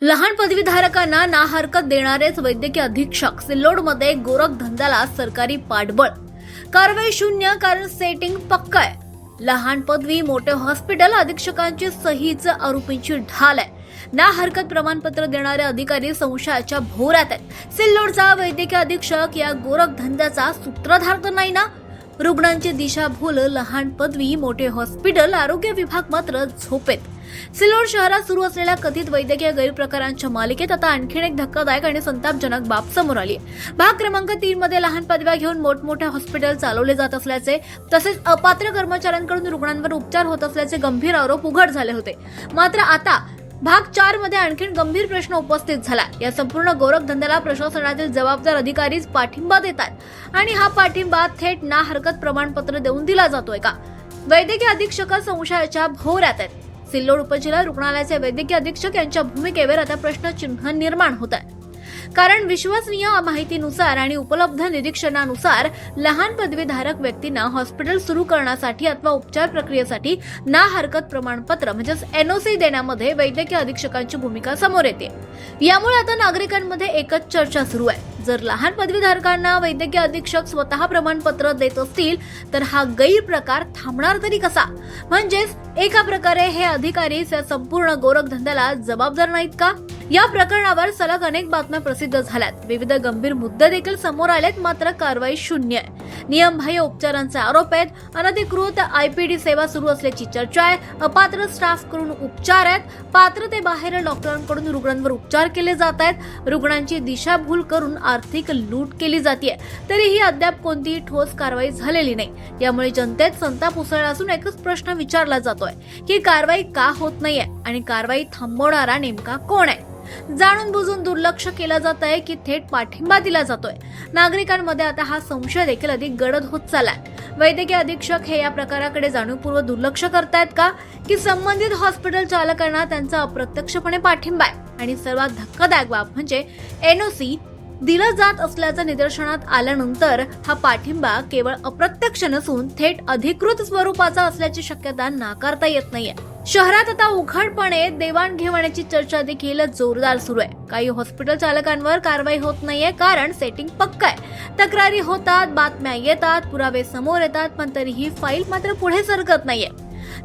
लहान पदवीधारकांना ना हरकत देणारेच वैद्यकीय अधीक्षक सिल्लोडमध्ये गोरखधंद्याला सरकारी पाठबळ. कारवाई शून्य कारण सेटिंग पक्का आहे. लहान पदवी मोठे हॉस्पिटल अधीक्षकांची सहीच आरोपींची ढाल आहे. ना हरकत प्रमाणपत्र देणारे अधिकारी संशयाच्या भोवऱ्यात आहेत. सिल्लोडचा वैद्यकीय अधीक्षक या गोरखधंद्याचा सूत्रधार तर नाही ना? रुग्णांची दिशाभूल लहान पदवी मोठे हॉस्पिटल आरोग्य विभाग मात्र झोपेत. सिल्लोड शहरात सुरू असलेल्या कथित वैद्यकीय गैरप्रकारांच्या मालिकेत आता आणखीन एक धक्कादायक आणि संतापजनक बाब समोर आली आहे. भाग क्रमांक 3 मध्ये लहान पदव्या घेऊन मोठमोठ्या हॉस्पिटल चालवले जात असल्याचे तसेच अपात्र कर्मचाऱ्यांकडून रुग्णांवर उपचार होत असल्याचे गंभीर आरोप उघड झाले होते. मात्र आता भाग 4 मध्ये आणखीन गंभीर प्रश्न उपस्थित झाला. या संपूर्ण गोरखधंद्याला प्रशासनातील जबाबदार अधिकारीच पाठिंबा देतात आणि हा पाठिंबा थेट ना हरकत प्रमाणपत्र देऊन दिला जातोय का? वैद्यकीय अधीक्षक संशयाच्या भोवऱ्यात आहेत. सिल्लोड उपजिल्हा रुग्णालयाचे वैद्यकीय अधीक्षक यांच्या भूमिकेवर आता प्रश्नचिन्ह निर्माण होत आहे. कारण विश्वसनीय माहितीनुसार आणि उपलब्ध निरीक्षणानुसार लहान पदवीधारक व्यक्तींना हॉस्पिटल सुरू करण्यासाठी अथवा उपचार प्रक्रियेसाठी ना हरकत प्रमाणपत्र म्हणजेच एनओसी देण्यामध्ये वैद्यकीय अधीक्षकांची भूमिका समोर येते. यामुळे आता नागरिकांमध्ये एकच चर्चा सुरू आहे. जर लहान पदवीधारकांना वैद्यकीय अधीक्षक स्वतः प्रमाणपत्र देत असतील तर हा गैरप्रकार थांबणार तरी कसा? म्हणजेच एका प्रकारे हे अधिकारी या संपूर्ण गोरखधंद्याला जबाबदार नाहीत का? या प्रकरणावर सलग अनेक बातम्या प्रसिद्ध झाल्यात. विविध गंभीर मुद्दे देखील समोर आलेत. मात्र कारवाई शून्य आहे. नियमबाह्य उपचारांचे आरोप आहेत. अनधिकृत आयपीडी सेवा सुरू असल्याची चर्चा आहे. अपात्र स्टाफ कडून उपचार आहेत. पात्रतेबाहेर डॉक्टरांकडून रुग्णांवर उपचार केले जात आहेत. रुग्णांची दिशाभूल करून आर्थिक लूट केली जाते. तरीही अद्याप कोणतीही ठोस कारवाई झालेली नाही. यामुळे जनतेत संताप उसळला असून एकच प्रश्न विचारला जातोय की कारवाई का होत नाहीये आणि कारवाई थांबवणारा नेमका कोण आहे? जाणून बुजून दुर्लक्ष केलं जात आहे की थेट पाठिंबा दिला जातोय? नागरिकांमध्ये आता हा संशय देखील अधिक गडद होत चाललाय. वैद्यकीय अधीक्षक हे या प्रकाराकडे जाणीवपूर्वक दुर्लक्ष करतायत का की संबंधित हॉस्पिटल चालकांना त्यांचा अप्रत्यक्षपणे पाठिंबा आहे? आणि सर्वात धक्कादायक बाब म्हणजे एनओसी दिलं जात असल्याचं निदर्शनात आल्यानंतर हा पाठिंबा केवळ अप्रत्यक्ष नसून थेट अधिकृत स्वरूपाचा असल्याची शक्यता नाकारता येत नाहीये. शहरात आता उघडपणे देवाणघेवाणीची चर्चा देखील जोरदार सुरू आहे. काही हॉस्पिटल चालकांवर कारवाई होत नाहीये कारण सेटिंग पक्का आहे. तक्रारी होतात, बातम्या येतात, पुरावे समोर येतात, पण तरीही फाईल मात्र पुढे सरकत नाहीये.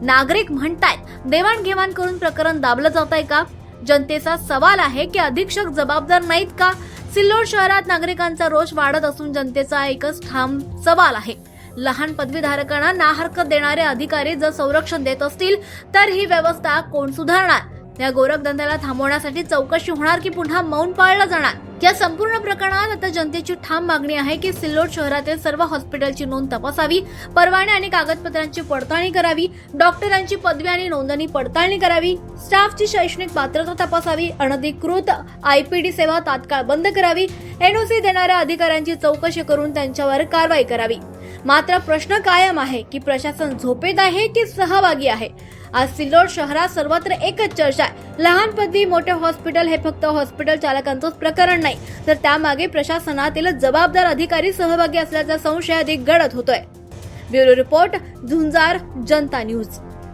नागरिक म्हणतायत देवाणघेवाण करून प्रकरण दाबलं जात आहे का? जनतेचा सवाल आहे की अधीक्षक जबाबदार नाहीत का? सिल्लोड शहरात नागरिकांचा रोष वाढत असून जनतेचा एकच ठाम सवाल आहे. लहान पदवीधारकांना ना हरकत देणारे अधिकारी जर संरक्षण देत असतील तर ही व्यवस्था कोण सुधारणार? या गोरखधंद्याला थांबवण्यासाठी चौकशी होणार की पुन्हा मौन पाळलं जाणार? या संपूर्ण प्रकरणात आता जनतेची ठाम मागणी आहे की सिल्लोड शहरातील सर्व हॉस्पिटलची नोंद तपासावी, परवाने आणि कागदपत्रांची पडताळणी करावी, डॉक्टरांची पदवी आणि नोंदणी पडताळणी करावी, स्टाफची शैक्षणिक पात्रता तपासावी, अनधिकृत आयपीडी सेवा तात्काळ बंद करावी, एनओसी देणाऱ्या अधिकाऱ्यांची चौकशी करून त्यांच्यावर कारवाई करावी. मात्र प्रश्न कायम आहे की प्रशासन झोपेत आहे की सहभागी आहे? आज सिल्लोड शहरात सर्वत्र एकच चर्चा आहे. लहान पदवी मोठे हॉस्पिटल हे फक्त हॉस्पिटल चालकांचंच प्रकरण नाही, तर त्यामागे प्रशासनातील जबाबदार अधिकारी सहभागी असल्याचा संशय अधिक गडद होतोय. ब्युरो रिपोर्ट, झुंजार, जनता न्यूज.